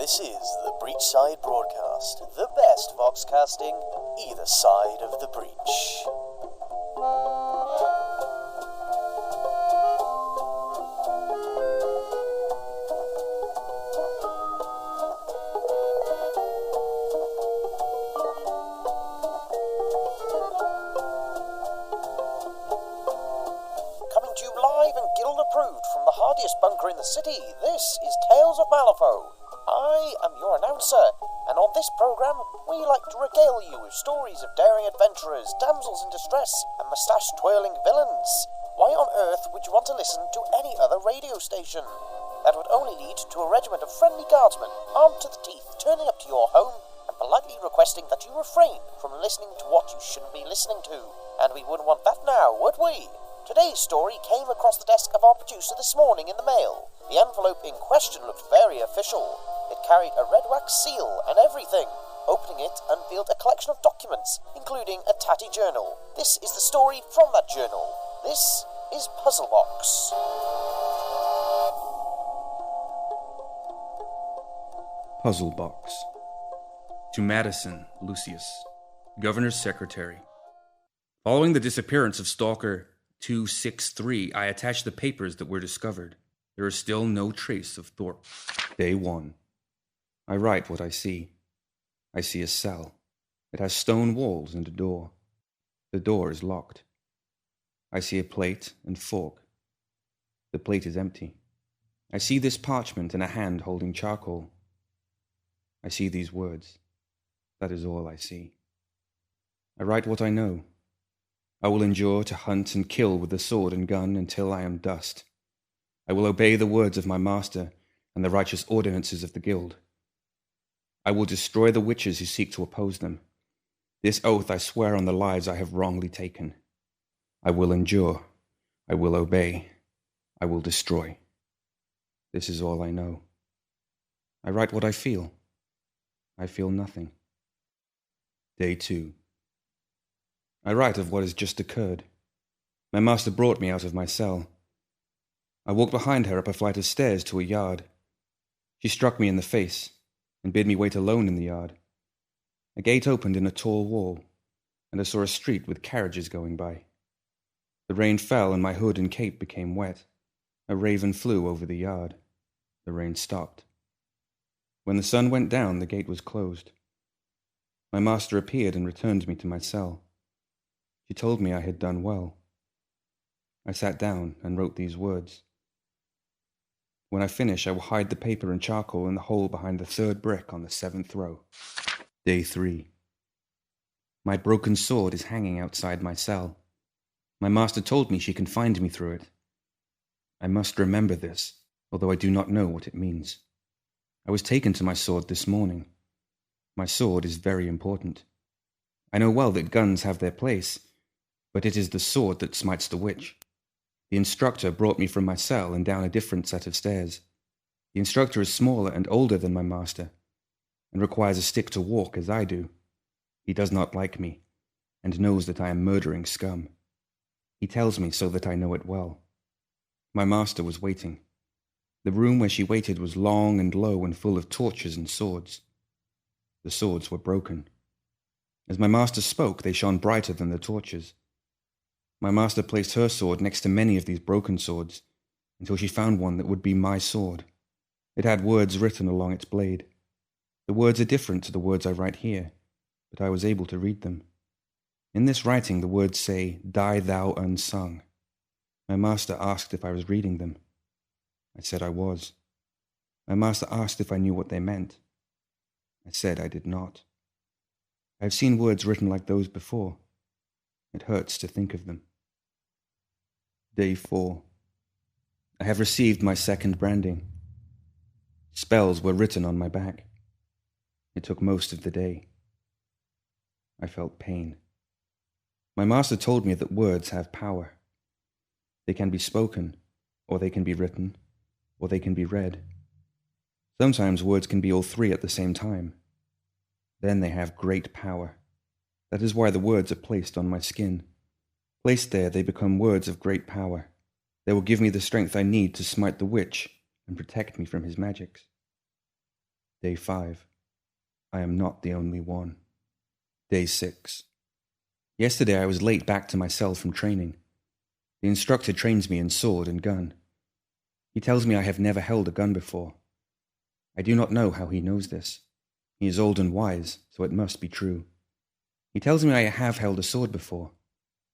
This is the Breachside broadcast, the best voxcasting either side of the breach. Coming to you live and guild approved from the hardiest bunker in the city, this is Tales of Malifaux. I am your announcer, and on this programme, we like to regale you with stories of daring adventurers, damsels in distress, and moustache-twirling villains. Why on earth would you want to listen to any other radio station? That would only lead to a regiment of friendly guardsmen, armed to the teeth, turning up to your home and politely requesting that you refrain from listening to what you shouldn't be listening to. And we wouldn't want that now, would we? Today's story came across the desk of our producer this morning in the mail. The envelope in question looked very official. It carried a red wax seal and everything. Opening it unveiled a collection of documents, including a tatty journal. This is the story from that journal. This is Puzzle Box. Puzzle Box. To Madison, Lucius, Governor's Secretary. Following the disappearance of Stalker 263, I attached the papers that were discovered. There is still no trace of Thorpe. Day 1. I write what I see. I see a cell. It has stone walls and a door. The door is locked. I see a plate and fork. The plate is empty. I see this parchment and a hand holding charcoal. I see these words. That is all I see. I write what I know. I will endure to hunt and kill with the sword and gun until I am dust. I will obey the words of my master and the righteous ordinances of the guild. I will destroy the witches who seek to oppose them. This oath I swear on the lives I have wrongly taken. I will endure. I will obey. I will destroy. This is all I know. I write what I feel. I feel nothing. Day 2. I write of what has just occurred. My master brought me out of my cell. I walked behind her up a flight of stairs to a yard. She struck me in the face and bid me wait alone in the yard. A gate opened in a tall wall, and I saw a street with carriages going by. The rain fell and my hood and cape became wet. A raven flew over the yard. The rain stopped. When the sun went down, the gate was closed. My master appeared and returned me to my cell. She told me I had done well. I sat down and wrote these words. When I finish, I will hide the paper and charcoal in the hole behind the third brick on the 7th row. Day 3. My broken sword is hanging outside my cell. My master told me she can find me through it. I must remember this, although I do not know what it means. I was taken to my sword this morning. My sword is very important. I know well that guns have their place, but it is the sword that smites the witch. The instructor brought me from my cell and down a different set of stairs. The instructor is smaller and older than my master, and requires a stick to walk as I do. He does not like me, and knows that I am murdering scum. He tells me so that I know it well. My master was waiting. The room where she waited was long and low and full of torches and swords. The swords were broken. As my master spoke, they shone brighter than the torches. My master placed her sword next to many of these broken swords, until she found one that would be my sword. It had words written along its blade. The words are different to the words I write here, but I was able to read them. In this writing, the words say, "Die thou unsung." My master asked if I was reading them. I said I was. My master asked if I knew what they meant. I said I did not. I have seen words written like those before. It hurts to think of them. Day 4. I have received my second branding. Spells were written on my back. It took most of the day. I felt pain. My master told me that words have power. They can be spoken, or they can be written, or they can be read. Sometimes words can be all three at the same time. Then they have great power. That is why the words are placed on my skin. Placed there, they become words of great power. They will give me the strength I need to smite the witch and protect me from his magics. Day 5. I am not the only one. Day 6. Yesterday I was late back to my cell from training. The instructor trains me in sword and gun. He tells me I have never held a gun before. I do not know how he knows this. He is old and wise, so it must be true. He tells me I have held a sword before.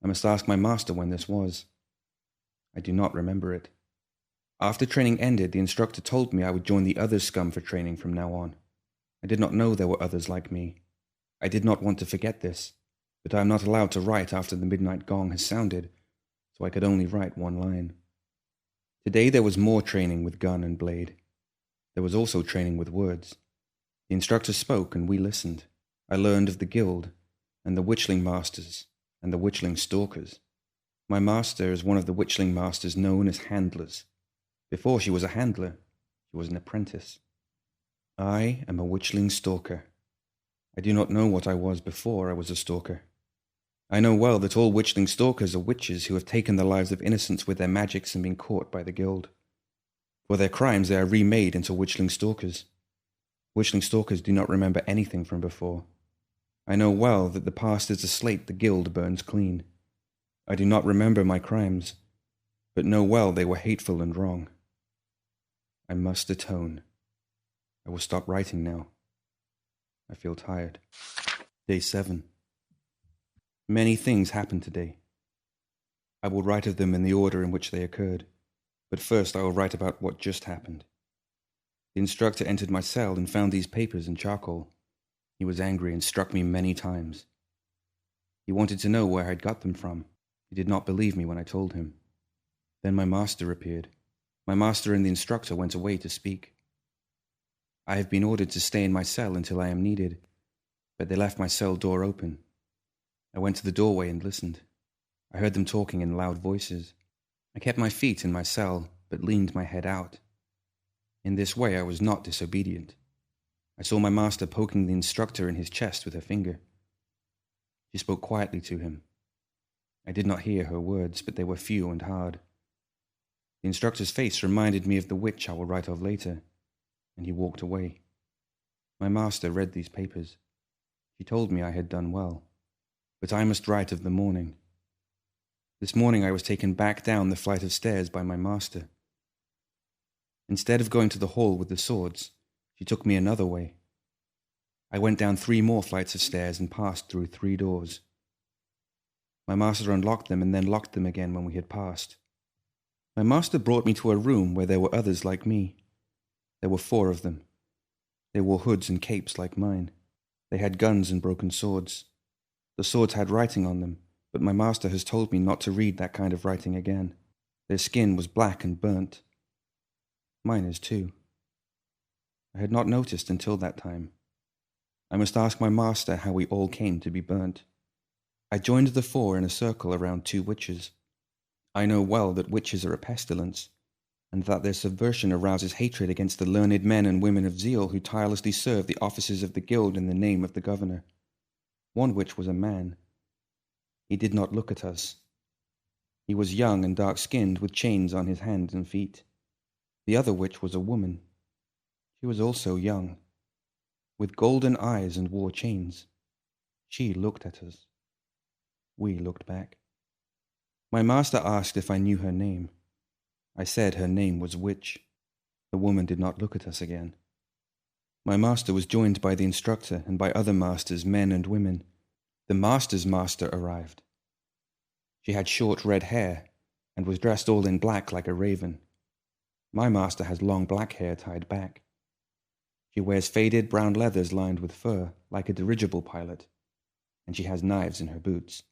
I must ask my master when this was. I do not remember it. After training ended, the instructor told me I would join the other scum for training from now on. I did not know there were others like me. I did not want to forget this, but I am not allowed to write after the midnight gong has sounded, so I could only write one line. Today there was more training with gun and blade. There was also training with words. The instructor spoke and we listened. I learned of the guild, and the witchling masters, and the witchling stalkers. My master is one of the witchling masters known as handlers. Before she was a handler, she was an apprentice. I am a witchling stalker. I do not know what I was before I was a stalker. I know well that all witchling stalkers are witches who have taken the lives of innocents with their magics and been caught by the guild. For their crimes they are remade into witchling stalkers. Witchling stalkers do not remember anything from before. I know well that the past is a slate the guild burns clean. I do not remember my crimes, but know well they were hateful and wrong. I must atone. I will stop writing now. I feel tired. Day 7. Many things happened today. I will write of them in the order in which they occurred, but first I will write about what just happened. The instructor entered my cell and found these papers in charcoal. He was angry and struck me many times. He wanted to know where I had got them from. He did not believe me when I told him. Then my master appeared. My master and the instructor went away to speak. I have been ordered to stay in my cell until I am needed, but they left my cell door open. I went to the doorway and listened. I heard them talking in loud voices. I kept my feet in my cell, but leaned my head out. In this way I was not disobedient. I saw my master poking the instructor in his chest with her finger. She spoke quietly to him. I did not hear her words, but they were few and hard. The instructor's face reminded me of the witch I will write of later, and he walked away. My master read these papers. She told me I had done well, but I must write of the morning. This morning I was taken back down the flight of stairs by my master. Instead of going to the hall with the swords, she took me another way. I went down 3 more flights of stairs and passed through 3 doors. My master unlocked them and then locked them again when we had passed. My master brought me to a room where there were others like me. There were 4 of them. They wore hoods and capes like mine. They had guns and broken swords. The swords had writing on them, but my master has told me not to read that kind of writing again. Their skin was black and burnt. Mine is too. I had not noticed until that time. I must ask my master how we all came to be burnt. I joined the 4 in a circle around 2 witches. I know well that witches are a pestilence, and that their subversion arouses hatred against the learned men and women of zeal who tirelessly serve the offices of the guild in the name of the governor. One witch was a man. He did not look at us. He was young and dark-skinned, with chains on his hands and feet. The other witch was a woman. She was also young, with golden eyes and wore chains. She looked at us. We looked back. My master asked if I knew her name. I said her name was Witch. The woman did not look at us again. My master was joined by the instructor and by other masters, men and women. The master's master arrived. She had short red hair and was dressed all in black like a raven. My master has long black hair tied back. She wears faded brown leathers lined with fur, like a dirigible pilot, and she has knives in her boots.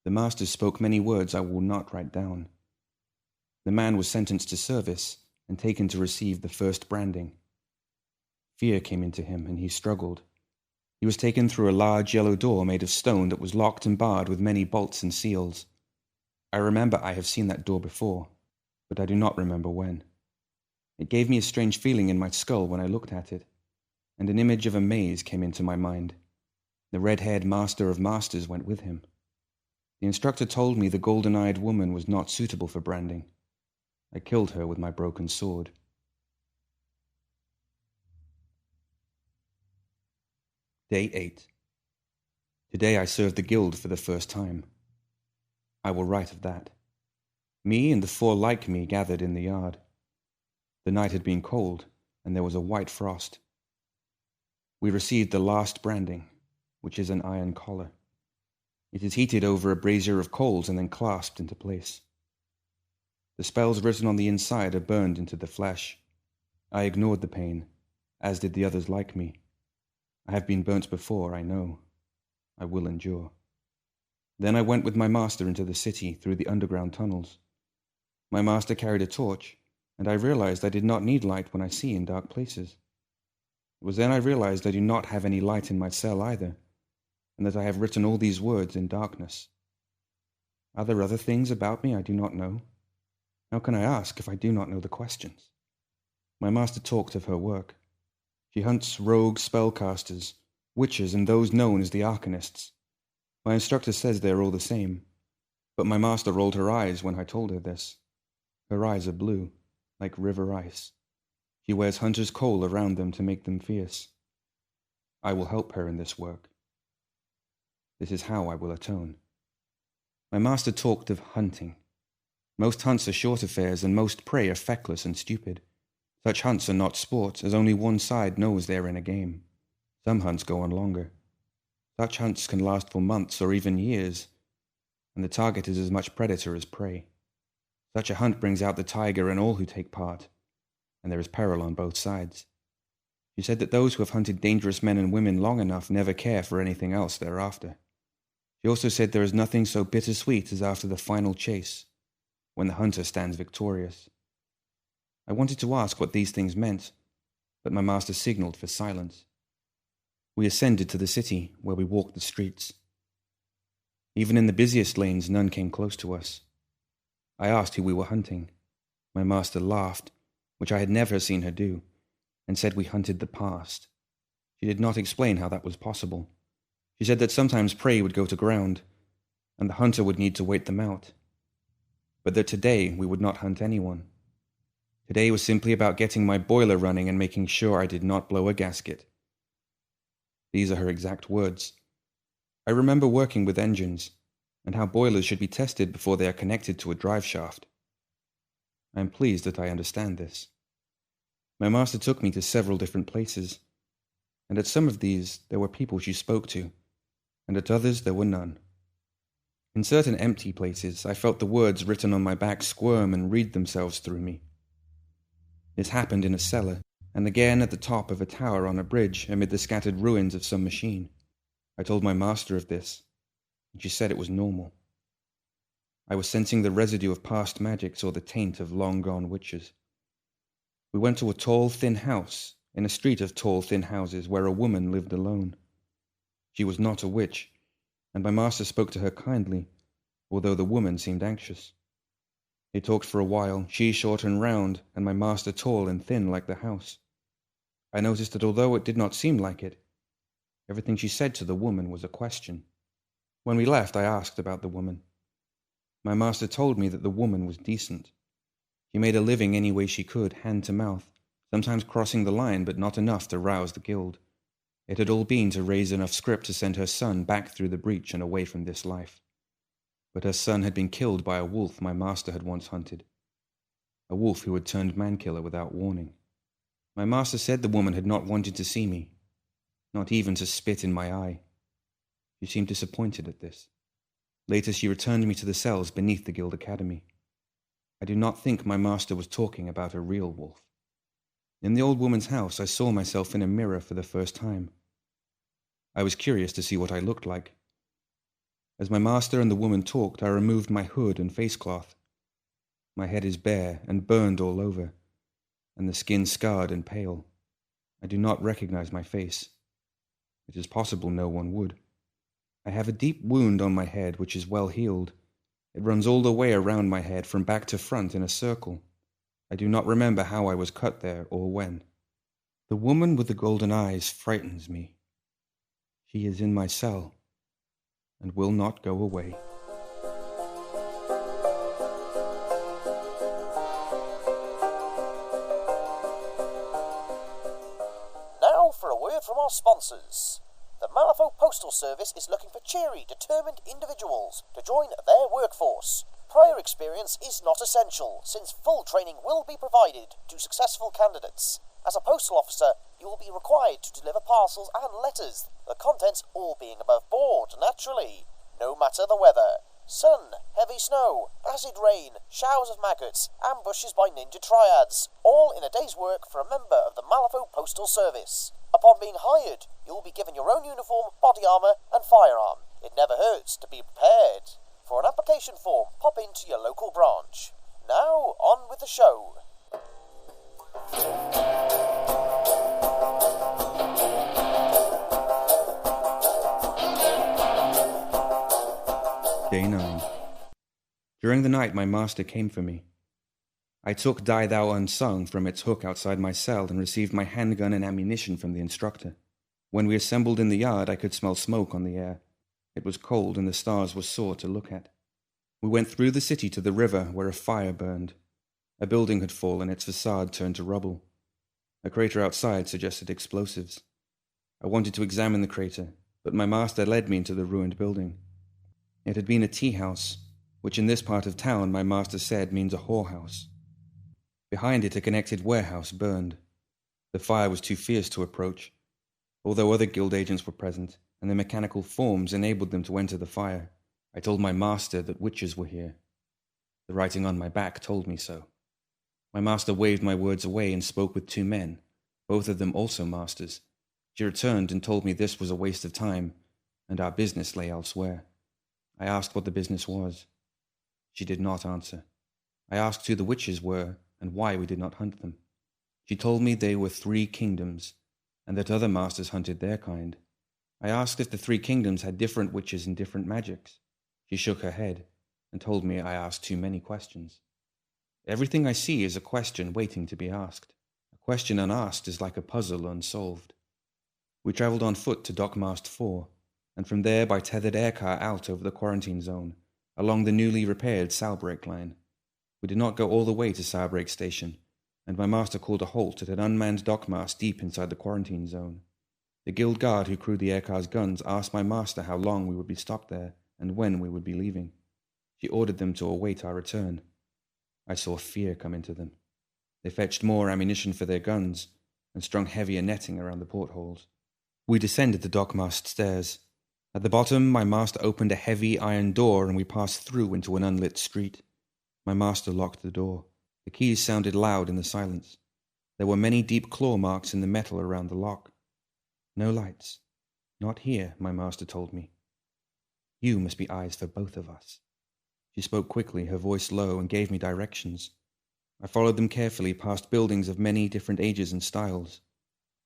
The master spoke many words I will not write down. The man was sentenced to service and taken to receive the first branding. Fear came into him, and he struggled. He was taken through a large yellow door made of stone that was locked and barred with many bolts and seals. I remember I have seen that door before, but I do not remember when. It gave me a strange feeling in my skull when I looked at it, and an image of a maze came into my mind. The red-haired master of masters went with him. The instructor told me the golden-eyed woman was not suitable for branding. I killed her with my broken sword. Day 8. Today I served the guild for the first time. I will write of that. Me and the 4 like me gathered in the yard. The night had been cold, and there was a white frost. We received the last branding, which is an iron collar. It is heated over a brazier of coals and then clasped into place. The spells written on the inside are burned into the flesh. I ignored the pain, as did the others like me. I have been burnt before, I know. I will endure. Then I went with my master into the city through the underground tunnels. My master carried a torch, and I realized I did not need light when I see in dark places. It was then I realized I do not have any light in my cell either, and that I have written all these words in darkness. Are there other things about me I do not know? How can I ask if I do not know the questions? My master talked of her work. She hunts rogues, spellcasters, witches, and those known as the Arcanists. My instructor says they are all the same, but my master rolled her eyes when I told her this. Her eyes are blue, like river ice. She wears hunter's coal around them to make them fierce. I will help her in this work. This is how I will atone. My master talked of hunting. Most hunts are short affairs, and most prey are feckless and stupid. Such hunts are not sport, as only one side knows they are in a game. Some hunts go on longer. Such hunts can last for months or even years, and the target is as much predator as prey. Such a hunt brings out the tiger and all who take part, and there is peril on both sides. She said that those who have hunted dangerous men and women long enough never care for anything else thereafter. She also said there is nothing so bittersweet as after the final chase, when the hunter stands victorious. I wanted to ask what these things meant, but my master signaled for silence. We ascended to the city, where we walked the streets. Even in the busiest lanes, none came close to us. I asked who we were hunting. My master laughed, which I had never seen her do, and said we hunted the past. She did not explain how that was possible. She said that sometimes prey would go to ground, and the hunter would need to wait them out. But that today we would not hunt anyone. Today was simply about getting my boiler running and making sure I did not blow a gasket. These are her exact words. I remember working with engines, and how boilers should be tested before they are connected to a drive shaft. I am pleased that I understand this. My master took me to several different places, and at some of these there were people she spoke to, and at others there were none. In certain empty places I felt the words written on my back squirm and read themselves through me. This happened in a cellar, and again at the top of a tower on a bridge amid the scattered ruins of some machine. I told my master of this, and she said it was normal. I was sensing the residue of past magics or the taint of long-gone witches. We went to a tall, thin house, in a street of tall, thin houses, where a woman lived alone. She was not a witch, and my master spoke to her kindly, although the woman seemed anxious. They talked for a while, she short and round, and my master tall and thin like the house. I noticed that although it did not seem like it, everything she said to the woman was a question. When we left, I asked about the woman. My master told me that the woman was decent. She made a living any way she could, hand to mouth, sometimes crossing the line, but not enough to rouse the guild. It had all been to raise enough scrip to send her son back through the breach and away from this life. But her son had been killed by a wolf my master had once hunted. A wolf who had turned man-killer without warning. My master said the woman had not wanted to see me, not even to spit in my eye. She seemed disappointed at this. Later she returned me to the cells beneath the guild academy. I do not think my master was talking about a real wolf. In the old woman's house I saw myself in a mirror for the first time. I was curious to see what I looked like. As my master and the woman talked, I removed my hood and face cloth. My head is bare and burned all over, and the skin scarred and pale. I do not recognize my face. It is possible no one would. I have a deep wound on my head which is well healed. It runs all the way around my head from back to front in a circle. I do not remember how I was cut there or when. The woman with the golden eyes frightens me. She is in my cell and will not go away. Now for a word from our sponsors. the Malifaux Postal Service is looking for cheery, determined individuals to join their workforce. Prior experience is not essential, since full training will be provided to successful candidates. As a postal officer, you will be required to deliver parcels and letters, the contents all being above board, naturally, no matter the weather. Sun, heavy snow, acid rain, showers of maggots, ambushes by ninja triads, all in a day's work for a member of the Malifaux Postal Service. Upon being hired, you will be given your own uniform, body armour and firearm. It never hurts to be prepared. For an application form, pop into your local branch. Now, on with the show. Day 9. During the night my master came for me. I took Die Thou Unsung from its hook outside my cell and received my handgun and ammunition from the instructor. When we assembled in the yard, I could smell smoke on the air. It was cold and the stars were sore to look at. We went through the city to the river where a fire burned. A building had fallen, its facade turned to rubble. A crater outside suggested explosives. I wanted to examine the crater, but my master led me into the ruined building. It had been a tea house, which in this part of town my master said means a whorehouse. Behind it a connected warehouse burned. The fire was too fierce to approach, although other guild agents were present, and their mechanical forms enabled them to enter the fire. I told my master that witches were here. The writing on my back told me so. My master waved my words away and spoke with two men, both of them also masters. She returned and told me this was a waste of time, and our business lay elsewhere. I asked what the business was. She did not answer. I asked who the witches were and why we did not hunt them. She told me they were 3 kingdoms, and that other masters hunted their kind. I asked if the 3 kingdoms had different witches and different magics. She shook her head and told me I asked too many questions. Everything I see is a question waiting to be asked. A question unasked is like a puzzle unsolved. We travelled on foot to Dockmast 4, and from there by tethered aircar out over the quarantine zone, along the newly repaired Salbreak line. We did not go all the way to Salbreak station, and my master called a halt at an unmanned dockmast deep inside the quarantine zone. The guild guard who crewed the aircar's guns asked my master how long we would be stopped there, and when we would be leaving. She ordered them to await our return. I saw fear come into them. They fetched more ammunition for their guns, and strung heavier netting around the portholes. We descended the dockmast stairs. At the bottom, my master opened a heavy iron door and we passed through into an unlit street. My master locked the door. The keys sounded loud in the silence. There were many deep claw marks in the metal around the lock. No lights. Not here, my master told me. You must be eyes for both of us. She spoke quickly, her voice low, and gave me directions. I followed them carefully past buildings of many different ages and styles.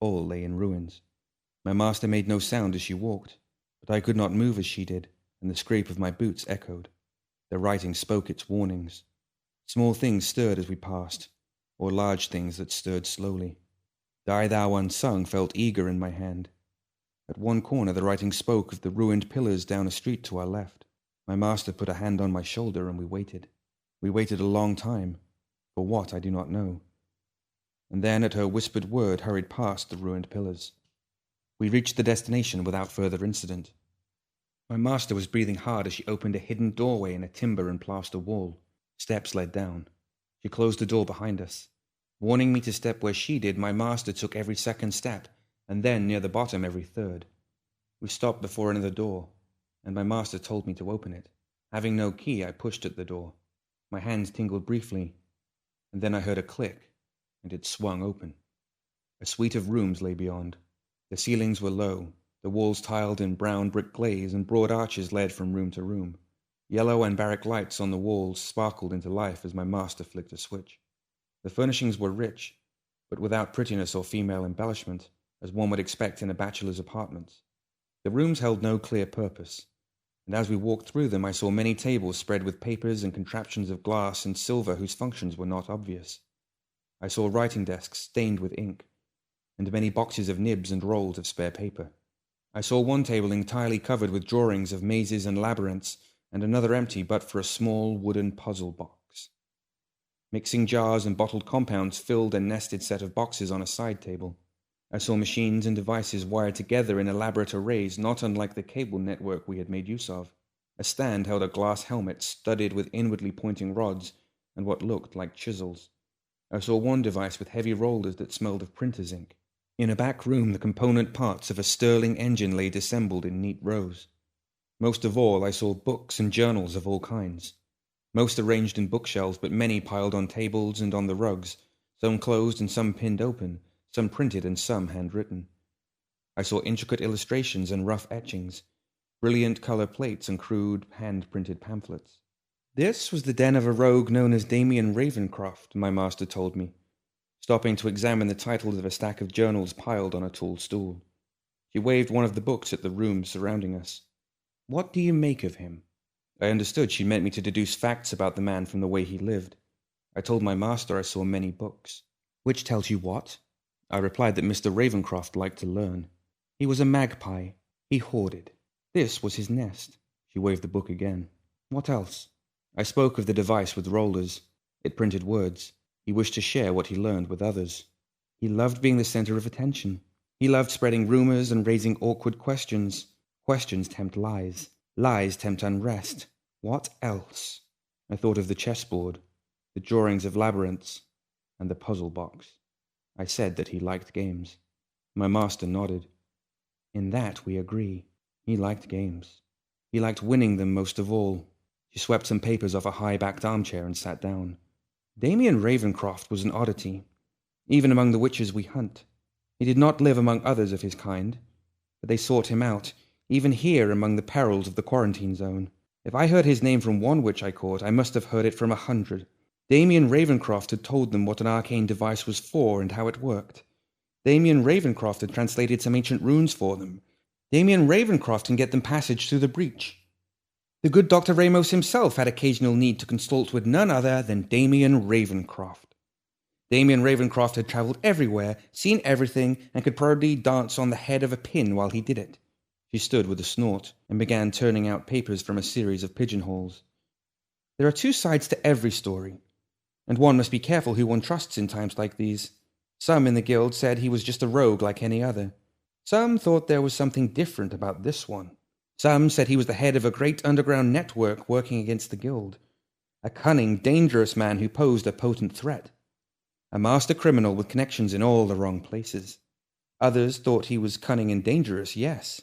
All lay in ruins. My master made no sound as she walked, but I could not move as she did, and the scrape of my boots echoed. Their writing spoke its warnings. Small things stirred as we passed, or large things that stirred slowly. Die Thou Unsung felt eager in my hand. At one corner the writing spoke of the ruined pillars down a street to our left. My master put a hand on my shoulder and we waited. We waited a long time. For what, I do not know. And then at her whispered word hurried past the ruined pillars. We reached the destination without further incident. My master was breathing hard as she opened a hidden doorway in a timber and plaster wall. Steps led down. She closed the door behind us. Warning me to step where she did, my master took every second step, and then near the bottom every third. We stopped before another door, and my master told me to open it. Having no key, I pushed at the door. My hands tingled briefly, and then I heard a click, and it swung open. A suite of rooms lay beyond. The ceilings were low, the walls tiled in brown brick glaze, and broad arches led from room to room. Yellow and barrack lights on the walls sparkled into life as my master flicked a switch. The furnishings were rich, but without prettiness or female embellishment, as one would expect in a bachelor's apartment. The rooms held no clear purpose, and as we walked through them I saw many tables spread with papers and contraptions of glass and silver whose functions were not obvious. I saw writing desks stained with ink, and many boxes of nibs and rolls of spare paper. I saw one table entirely covered with drawings of mazes and labyrinths, and another empty but for a small wooden puzzle box. Mixing jars and bottled compounds filled a nested set of boxes on a side table. I saw machines and devices wired together in elaborate arrays not unlike the cable network we had made use of. A stand held a glass helmet studded with inwardly pointing rods and what looked like chisels. I saw one device with heavy rollers that smelled of printer's ink. In a back room, the component parts of a Stirling engine lay disassembled in neat rows. Most of all, I saw books and journals of all kinds. Most arranged in bookshelves, but many piled on tables and on the rugs, some closed and some pinned open, some printed and some handwritten. I saw intricate illustrations and rough etchings, brilliant color plates and crude hand-printed pamphlets. This was the den of a rogue known as Damien Ravencroft, my master told me, stopping to examine the titles of a stack of journals piled on a tall stool. She waved one of the books at the room surrounding us. "What do you make of him?" I understood she meant me to deduce facts about the man from the way he lived. I told my master I saw many books. "Which tells you what?" I replied that Mr. Ravencroft liked to learn. He was a magpie. He hoarded. This was his nest. She waved the book again. "What else?" I spoke of the device with rollers. It printed words. He wished to share what he learned with others. He loved being the center of attention. He loved spreading rumors and raising awkward questions. Questions tempt lies. Lies tempt unrest. What else? I thought of the chessboard, the drawings of labyrinths, and the puzzle box. I said that he liked games. My master nodded. In that we agree. He liked games. He liked winning them most of all. She swept some papers off a high-backed armchair and sat down. Damien Ravencroft was an oddity, even among the witches we hunt. He did not live among others of his kind, but they sought him out, even here among the perils of the quarantine zone. If I heard his name from one witch I caught, I must have heard it from 100. Damien Ravencroft had told them what an arcane device was for and how it worked. Damien Ravencroft had translated some ancient runes for them. Damien Ravencroft can get them passage through the breach. The good Dr. Ramos himself had occasional need to consult with none other than Damien Ravencroft. Damien Ravencroft had travelled everywhere, seen everything, and could probably dance on the head of a pin while he did it. She stood with a snort and began turning out papers from a series of pigeonholes. There are two sides to every story, and one must be careful who one trusts in times like these. Some in the guild said he was just a rogue like any other. Some thought there was something different about this one. Some said he was the head of a great underground network working against the guild. A cunning, dangerous man who posed a potent threat. A master criminal with connections in all the wrong places. Others thought he was cunning and dangerous, yes,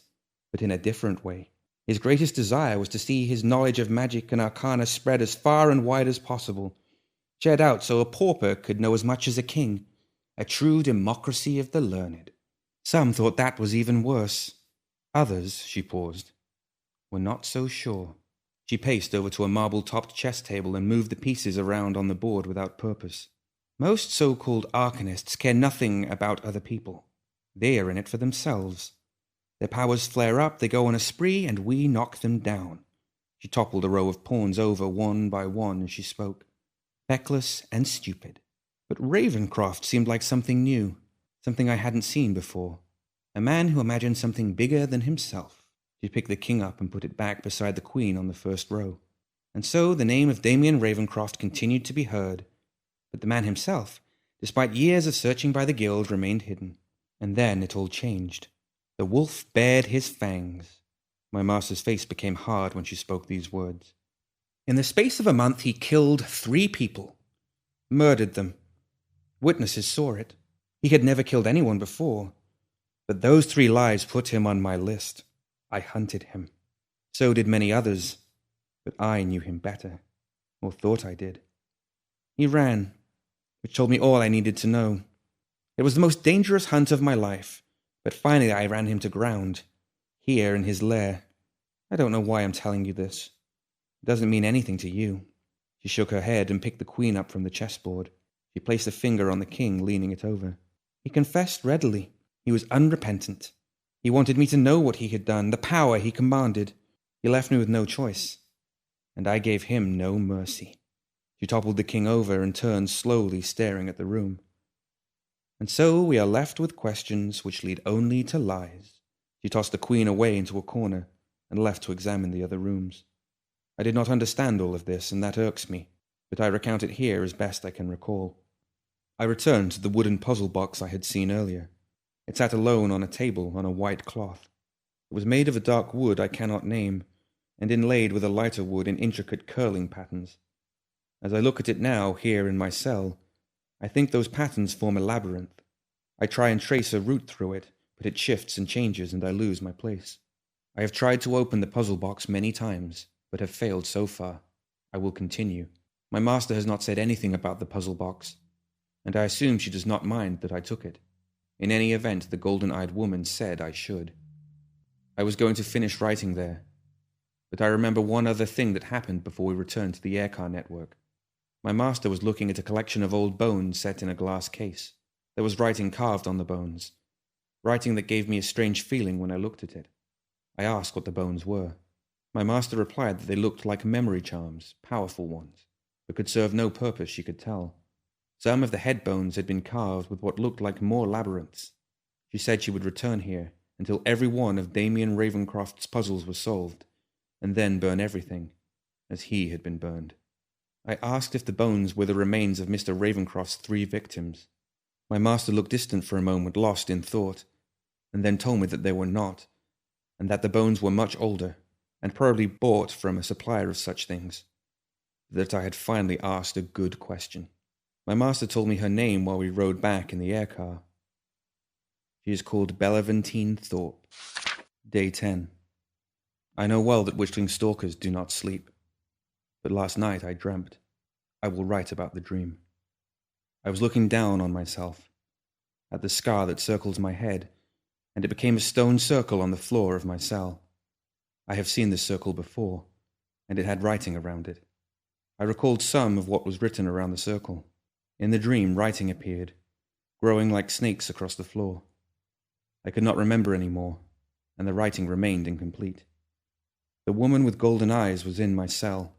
but in a different way. His greatest desire was to see his knowledge of magic and arcana spread as far and wide as possible, shared out so a pauper could know as much as a king, a true democracy of the learned. Some thought that was even worse. Others, she paused, were not so sure. She paced over to a marble-topped chess table and moved the pieces around on the board without purpose. Most so-called arcanists care nothing about other people. They are in it for themselves. Their powers flare up, they go on a spree, and we knock them down. She toppled a row of pawns over one by one as she spoke. Feckless and stupid. But Ravencroft seemed like something new, something I hadn't seen before. A man who imagined something bigger than himself. She picked the king up and put it back beside the queen on the first row. And so the name of Damien Ravencroft continued to be heard, but the man himself, despite years of searching by the guild, remained hidden. And then it all changed. The wolf bared his fangs. My master's face became hard when she spoke these words. In the space of a month he killed 3 people. Murdered them. Witnesses saw it. He had never killed anyone before. But those 3 lives put him on my list. I hunted him. So did many others. But I knew him better. Or thought I did. He ran, which told me all I needed to know. It was the most dangerous hunt of my life. But finally I ran him to ground. Here in his lair. I don't know why I'm telling you this. It doesn't mean anything to you. She shook her head and picked the queen up from the chessboard. She placed a finger on the king, leaning it over. He confessed readily. He was unrepentant. He wanted me to know what he had done, the power he commanded. He left me with no choice. And I gave him no mercy. She toppled the king over and turned slowly, staring at the room. And so we are left with questions which lead only to lies. She tossed the queen away into a corner and left to examine the other rooms. I did not understand all of this, and that irks me, but I recount it here as best I can recall. I returned to the wooden puzzle box I had seen earlier. It sat alone on a table on a white cloth. It was made of a dark wood I cannot name, and inlaid with a lighter wood in intricate curling patterns. As I look at it now, here in my cell, I think those patterns form a labyrinth. I try and trace a route through it, but it shifts and changes and I lose my place. I have tried to open the puzzle box many times, but have failed so far. I will continue. My master has not said anything about the puzzle box, and I assume she does not mind that I took it. In any event, the golden-eyed woman said I should. I was going to finish writing there, but I remember one other thing that happened before we returned to the aircar network. My master was looking at a collection of old bones set in a glass case. There was writing carved on the bones, writing that gave me a strange feeling when I looked at it. I asked what the bones were. My master replied that they looked like memory charms, powerful ones, but could serve no purpose, she could tell. Some of the head bones had been carved with what looked like more labyrinths. She said she would return here until every one of Damien Ravencroft's puzzles was solved, and then burn everything, as he had been burned. I asked if the bones were the remains of Mr. Ravencroft's 3 victims. My master looked distant for a moment, lost in thought, and then told me that they were not, and that the bones were much older, and probably bought from a supplier of such things. That I had finally asked a good question. My master told me her name while we rode back in the air car. She is called Bellaventine Thorpe. Day 10. I know well that witchling stalkers do not sleep, but last night I dreamt. I will write about the dream. I was looking down on myself, at the scar that circles my head, and it became a stone circle on the floor of my cell. I have seen this circle before, and it had writing around it. I recalled some of what was written around the circle. In the dream, writing appeared, growing like snakes across the floor. I could not remember any more, and the writing remained incomplete. The woman with golden eyes was in my cell.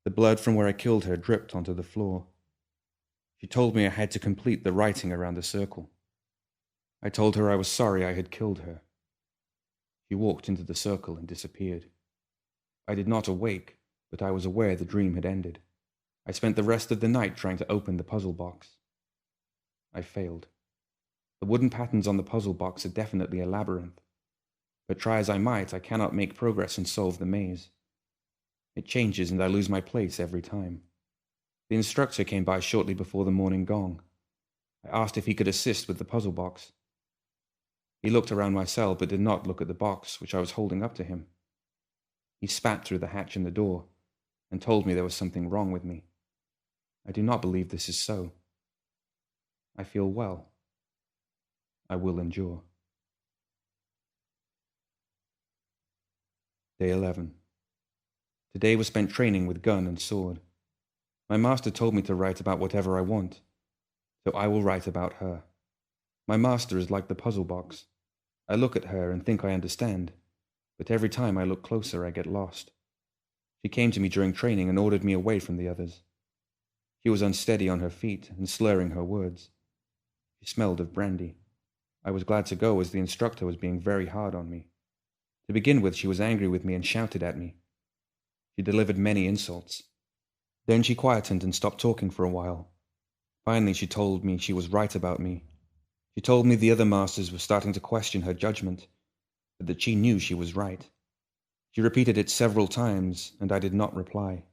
The blood from where I killed her dripped onto the floor. She told me I had to complete the writing around the circle. I told her I was sorry I had killed her. She walked into the circle and disappeared. I did not awake, but I was aware the dream had ended. I spent the rest of the night trying to open the puzzle box. I failed. The wooden patterns on the puzzle box are definitely a labyrinth, but try as I might, I cannot make progress and solve the maze. It changes and I lose my place every time. The instructor came by shortly before the morning gong. I asked if he could assist with the puzzle box. He looked around my cell but did not look at the box which I was holding up to him. He spat through the hatch in the door and told me there was something wrong with me. I do not believe this is so. I feel well. I will endure. Day 11. Today was spent training with gun and sword. My master told me to write about whatever I want, so I will write about her. My master is like the puzzle box. I look at her and think I understand, but every time I look closer I get lost. She came to me during training and ordered me away from the others. She was unsteady on her feet and slurring her words. She smelled of brandy. I was glad to go as the instructor was being very hard on me. To begin with, she was angry with me and shouted at me. She delivered many insults. Then she quietened and stopped talking for a while. Finally, she told me she was right about me. She told me the other masters were starting to question her judgment, but that she knew she was right. She repeated it several times, and I did not reply.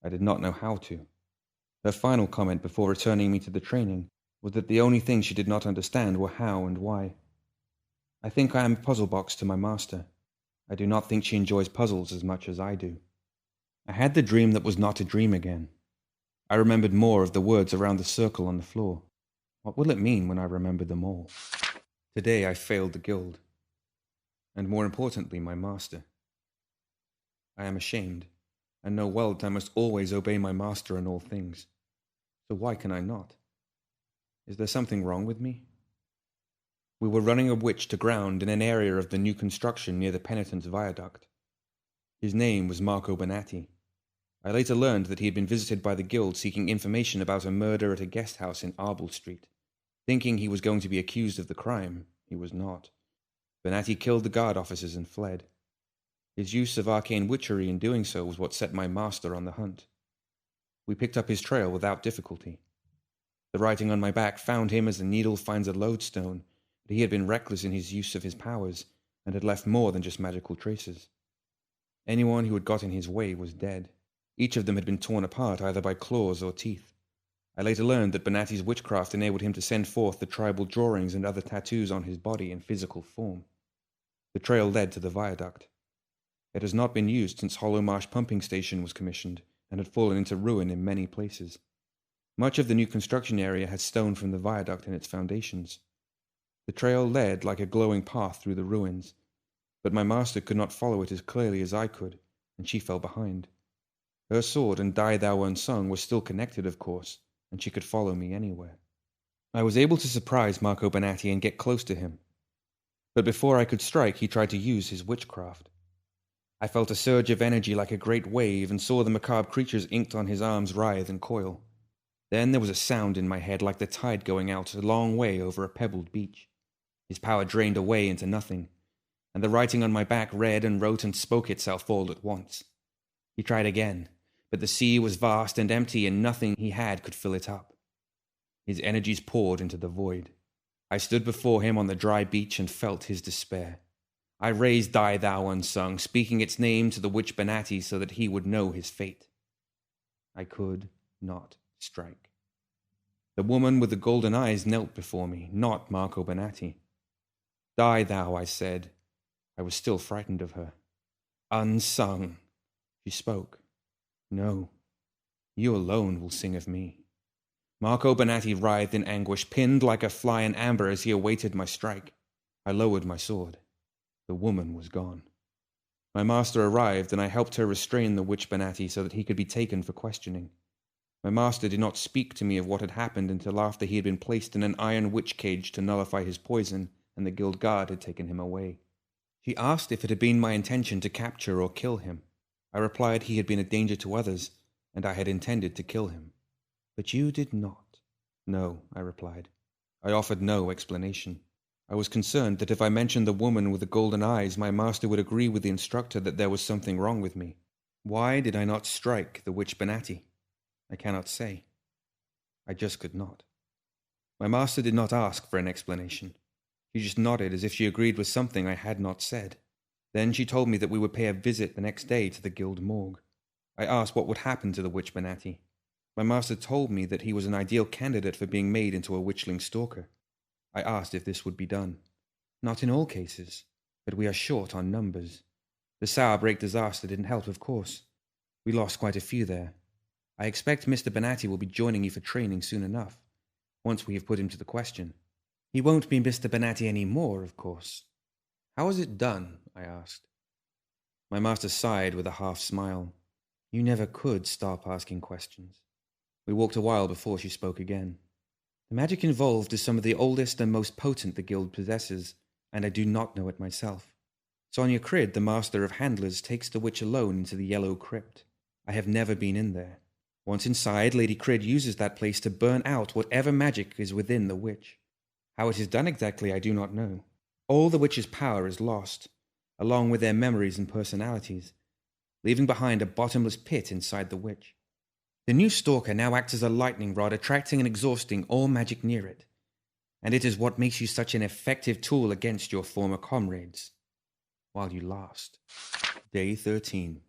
I did not know how to. Her final comment before returning me to the training was that the only thing she did not understand were how and why. I think I am a puzzle box to my master. I do not think she enjoys puzzles as much as I do. I had the dream that was not a dream again. I remembered more of the words around the circle on the floor. What will it mean when I remember them all? Today I failed the guild, and more importantly, my master. I am ashamed, and know well that I must always obey my master in all things. So why can I not? Is there something wrong with me? We were running a witch to ground in an area of the new construction near the Penitent's Viaduct. His name was Marco Bonatti. I later learned that he had been visited by the guild seeking information about a murder at a guest house in Arble Street. Thinking he was going to be accused of the crime, he was not. Bonatti killed the guard officers and fled. His use of arcane witchery in doing so was what set my master on the hunt. We picked up his trail without difficulty. The writing on my back found him as a needle finds a lodestone. but he had been reckless in his use of his powers and had left more than just magical traces. Anyone who had got in his way was dead. Each of them had been torn apart either by claws or teeth. I later learned that Benatti's witchcraft enabled him to send forth the tribal drawings and other tattoos on his body in physical form. The trail led to the viaduct. It has not been used since Hollow Marsh Pumping Station was commissioned and had fallen into ruin in many places. Much of the new construction area had stone from the viaduct in its foundations. The trail led like a glowing path through the ruins, but my master could not follow it as clearly as I could, and she fell behind. Her sword and Die Thou Unsung were still connected, of course, and she could follow me anywhere. I was able to surprise Marco Benatti and get close to him, but before I could strike, he tried to use his witchcraft. I felt a surge of energy like a great wave and saw the macabre creatures inked on his arms writhe and coil. Then there was a sound in my head like the tide going out a long way over a pebbled beach. His power drained away into nothing, and the writing on my back read and wrote and spoke itself all at once. He tried again, but the sea was vast and empty and nothing he had could fill it up. His energies poured into the void. I stood before him on the dry beach and felt his despair. I raised Die Thou Unsung, speaking its name to the witch Benatti so that he would know his fate. I could not strike. The woman with the golden eyes knelt before me, not Marco Benatti. Die thou, I said. I was still frightened of her. Unsung. She spoke. No, you alone will sing of me. Marco Benatti writhed in anguish, pinned like a fly in amber as he awaited my strike. I lowered my sword. The woman was gone. My master arrived, and I helped her restrain the witch Benatti so that he could be taken for questioning. My master did not speak to me of what had happened until after he had been placed in an iron witch cage to nullify his poison, and the guild guard had taken him away. He asked if it had been my intention to capture or kill him. I replied he had been a danger to others, and I had intended to kill him. But you did not. No, I replied. I offered no explanation. I was concerned that if I mentioned the woman with the golden eyes, my master would agree with the instructor that there was something wrong with me. Why did I not strike the witch Benatti? I cannot say. I just could not. My master did not ask for an explanation. She just nodded as if she agreed with something I had not said. Then she told me that we would pay a visit the next day to the guild morgue. I asked what would happen to the witch Benatti. My master told me that he was an ideal candidate for being made into a witchling stalker. I asked if this would be done. Not in all cases, but we are short on numbers. The Sour Break disaster didn't help, of course. We lost quite a few there. I expect Mr. Benatti will be joining you for training soon enough, once we have put him to the question. He won't be Mr. Benatti any more, of course. How is it done? I asked. My master sighed with a half-smile. You never could stop asking questions. We walked a while before she spoke again. The magic involved is some of the oldest and most potent the guild possesses, and I do not know it myself. Sonia Crid, the master of handlers, takes the witch alone into the Yellow Crypt. I have never been in there. Once inside, Lady Crid uses that place to burn out whatever magic is within the witch. How it is done exactly, I do not know. All the witch's power is lost, along with their memories and personalities, leaving behind a bottomless pit inside the witch. The new stalker now acts as a lightning rod, attracting and exhausting all magic near it, and it is what makes you such an effective tool against your former comrades, while you last. Day 13.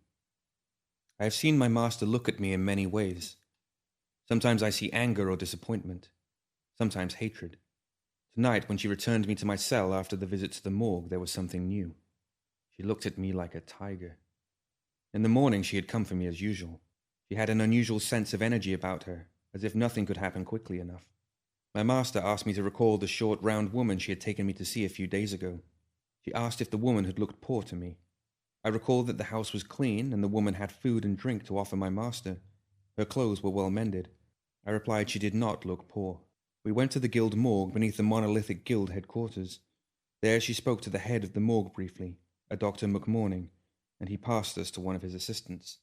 I have seen my master look at me in many ways. Sometimes I see anger or disappointment, sometimes hatred. Tonight, when she returned me to my cell after the visit to the morgue, there was something new. She looked at me like a tiger. In the morning, she had come for me as usual. She had an unusual sense of energy about her, as if nothing could happen quickly enough. My master asked me to recall the short, round woman she had taken me to see a few days ago. She asked if the woman had looked poor to me. I recalled that the house was clean, and the woman had food and drink to offer my master. Her clothes were well mended. I replied she did not look poor. We went to the guild morgue beneath the monolithic guild headquarters. There she spoke to the head of the morgue briefly, a Dr. McMorning, and he passed us to one of his assistants.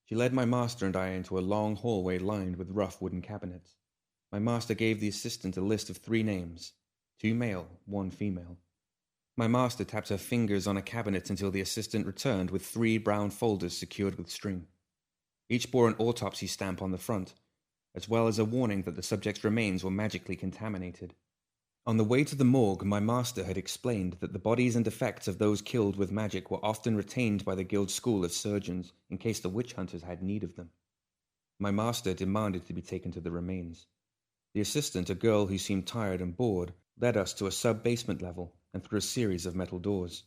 She led my master and I into a long hallway lined with rough wooden cabinets. My master gave the assistant a list of 3 names, 2 male, 1 female. My master tapped her fingers on a cabinet until the assistant returned with 3 brown folders secured with string. Each bore an autopsy stamp on the front, as well as a warning that the subject's remains were magically contaminated. On the way to the morgue, my master had explained that the bodies and effects of those killed with magic were often retained by the guild school of surgeons in case the witch hunters had need of them. My master demanded to be taken to the remains. The assistant, a girl who seemed tired and bored, led us to a sub-basement level and through a series of metal doors.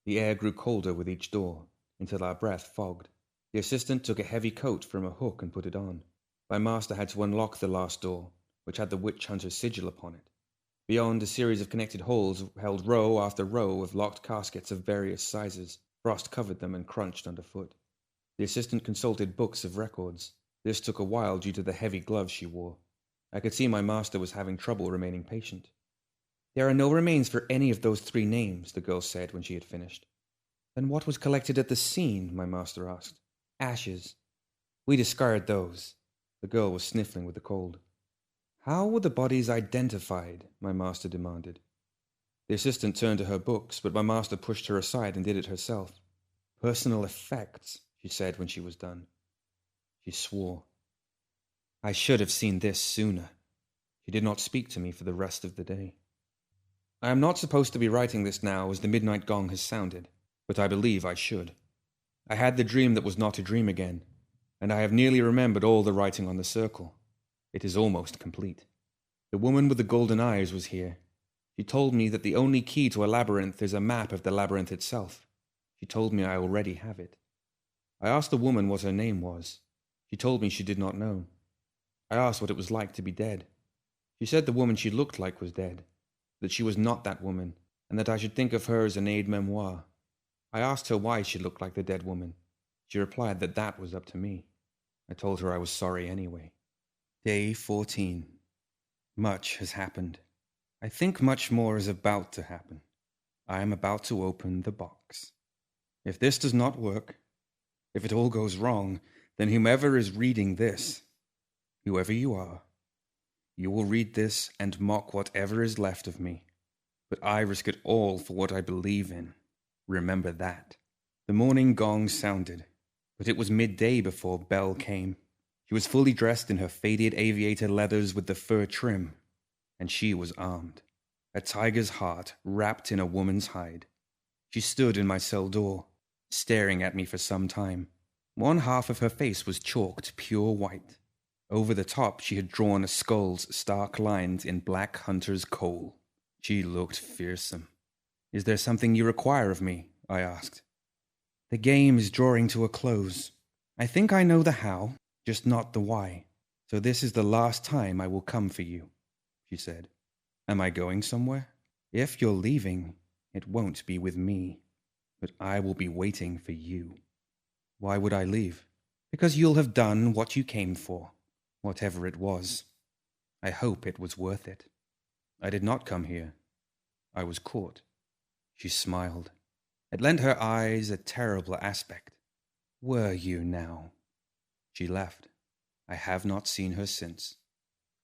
The air grew colder with each door, until our breath fogged. The assistant took a heavy coat from a hook and put it on. My master had to unlock the last door, which had the witch hunter's sigil upon it. Beyond, a series of connected halls held row after row of locked caskets of various sizes. Frost covered them and crunched underfoot. The assistant consulted books of records. This took a while due to the heavy gloves she wore. I could see my master was having trouble remaining patient. "There are no remains for any of those 3 names," the girl said when she had finished. "Then what was collected at the scene?" my master asked. "Ashes. We discarded those." The girl was sniffling with the cold. "How were the bodies identified?" my master demanded. The assistant turned to her books, but my master pushed her aside and did it herself. "Personal effects," she said when she was done. She swore. I should have seen this sooner. She did not speak to me for the rest of the day. I am not supposed to be writing this now as the midnight gong has sounded, but I believe I should. I had the dream that was not a dream again, and I have nearly remembered all the writing on the circle. It is almost complete. The woman with the golden eyes was here. She told me that the only key to a labyrinth is a map of the labyrinth itself. She told me I already have it. I asked the woman what her name was. She told me she did not know. I asked what it was like to be dead. She said the woman she looked like was dead, that she was not that woman, and that I should think of her as an aide-memoire. I asked her why she looked like the dead woman. She replied that that was up to me. I told her I was sorry anyway. Day 14. Much has happened. I think much more is about to happen. I am about to open the box. If this does not work, if it all goes wrong, then whomever is reading this, whoever you are, you will read this and mock whatever is left of me. But I risk it all for what I believe in. Remember that. The morning gong sounded, but it was midday before Belle came. She was fully dressed in her faded aviator leathers with the fur trim, and she was armed. A tiger's heart wrapped in a woman's hide. She stood in my cell door, staring at me for some time. One half of her face was chalked pure white. Over the top she had drawn a skull's stark lines in black hunter's coal. She looked fearsome. "Is there something you require of me?" I asked. "The game is drawing to a close. I think I know the how, just not the why. So this is the last time I will come for you," she said. "Am I going somewhere? If you're leaving, it won't be with me, but I will be waiting for you." "Why would I leave?" "Because you'll have done what you came for, whatever it was. I hope it was worth it." "I did not come here. I was caught." She smiled. It lent her eyes a terrible aspect. "Were you now?" She left. I have not seen her since.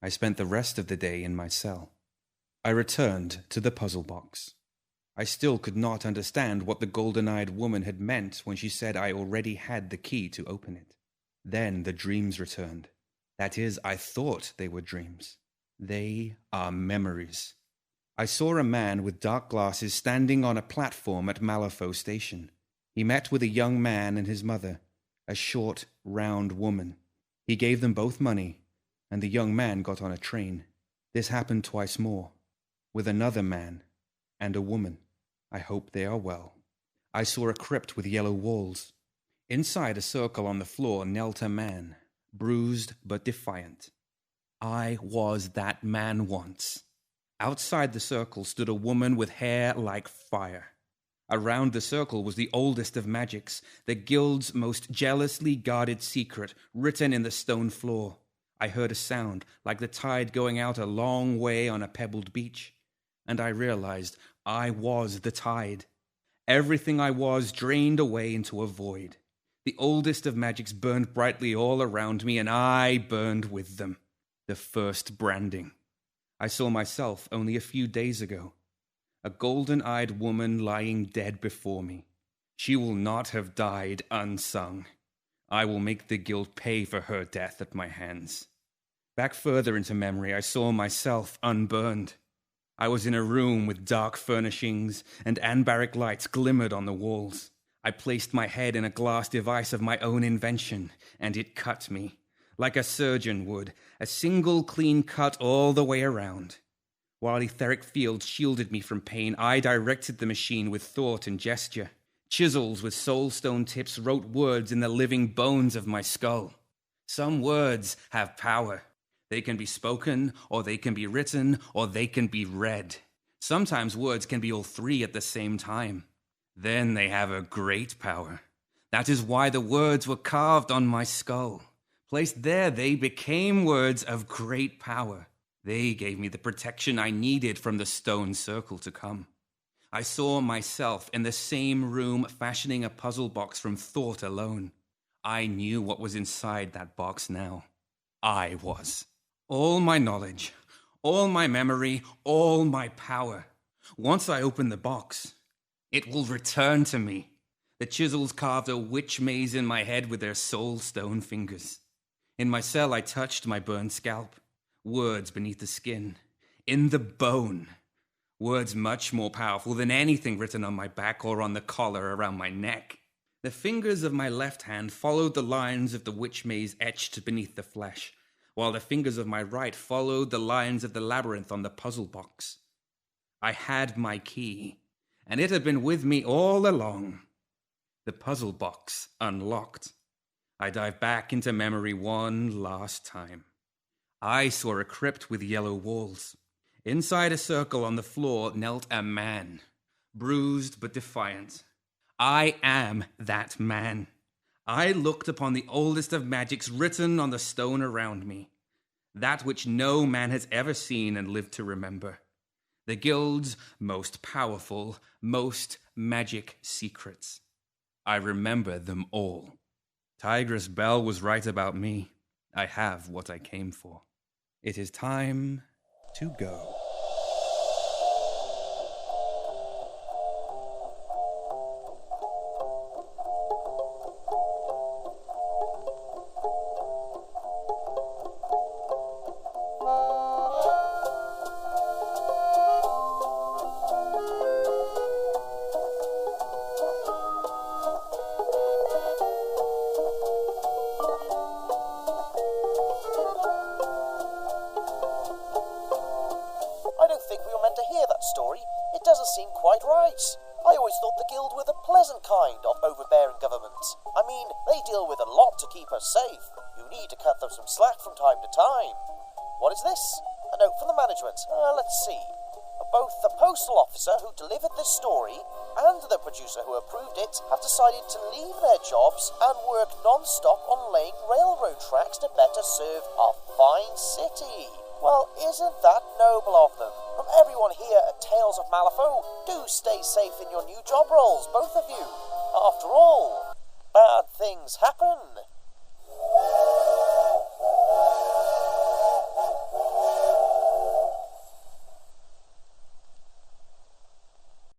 I spent the rest of the day in my cell. I returned to the puzzle box. I still could not understand what the golden-eyed woman had meant when she said I already had the key to open it. Then the dreams returned. That is, I thought they were dreams. They are memories. I saw a man with dark glasses standing on a platform at Malifaux station. He met with a young man and his mother, a short, round woman. He gave them both money, and the young man got on a train. This happened twice more, with another man and a woman. I hope they are well. I saw a crypt with yellow walls. Inside a circle on the floor knelt a man, bruised but defiant. I was that man once. Outside the circle stood a woman with hair like fire. Around the circle was the oldest of magics, the guild's most jealously guarded secret, written in the stone floor. I heard a sound like the tide going out a long way on a pebbled beach, and I realized I was the tide. Everything I was drained away into a void. The oldest of magics burned brightly all around me, and I burned with them. The first branding. I saw myself only a few days ago. A golden-eyed woman lying dead before me. She will not have died unsung. I will make the guild pay for her death at my hands. Back further into memory, I saw myself unburned. I was in a room with dark furnishings, and anbaric lights glimmered on the walls. I placed my head in a glass device of my own invention, and it cut me, like a surgeon would, a single clean cut all the way around. While etheric fields shielded me from pain, I directed the machine with thought and gesture. Chisels with soulstone tips wrote words in the living bones of my skull. Some words have power. They can be spoken, or they can be written, or they can be read. Sometimes words can be all three at the same time. Then they have a great power. That is why the words were carved on my skull. Placed there, they became words of great power. They gave me the protection I needed from the stone circle to come. I saw myself in the same room fashioning a puzzle box from thought alone. I knew what was inside that box now. I was. All my knowledge, all my memory, all my power. Once I open the box, it will return to me. The chisels carved a witch maze in my head with their soul stone fingers. In my cell, I touched my burned scalp. Words beneath the skin. In the bone. Words much more powerful than anything written on my back or on the collar around my neck. The fingers of my left hand followed the lines of the witch maze etched beneath the flesh, while the fingers of my right followed the lines of the labyrinth on the puzzle box. I had my key, and it had been with me all along. The puzzle box unlocked. I dived back into memory one last time. I saw a crypt with yellow walls. Inside a circle on the floor knelt a man, bruised but defiant. I am that man. I looked upon the oldest of magics written on the stone around me, that which no man has ever seen and lived to remember. The guild's most powerful, most magic secrets. I remember them all. Tigress Bell was right about me. I have what I came for. It is time to go. Story, it doesn't seem quite right. I always thought the guild were the pleasant kind of overbearing government. I mean, they deal with a lot to keep us safe. You need to cut them some slack from time to time. What is this? A note from the management. Let's see. Both the postal officer who delivered this story and the producer who approved it have decided to leave their jobs and work non-stop on laying railroad tracks to better serve our fine city. Well, isn't that noble of them? From everyone here at Tales of Malifaux, do stay safe in your new job roles, both of you. After all, bad things happen.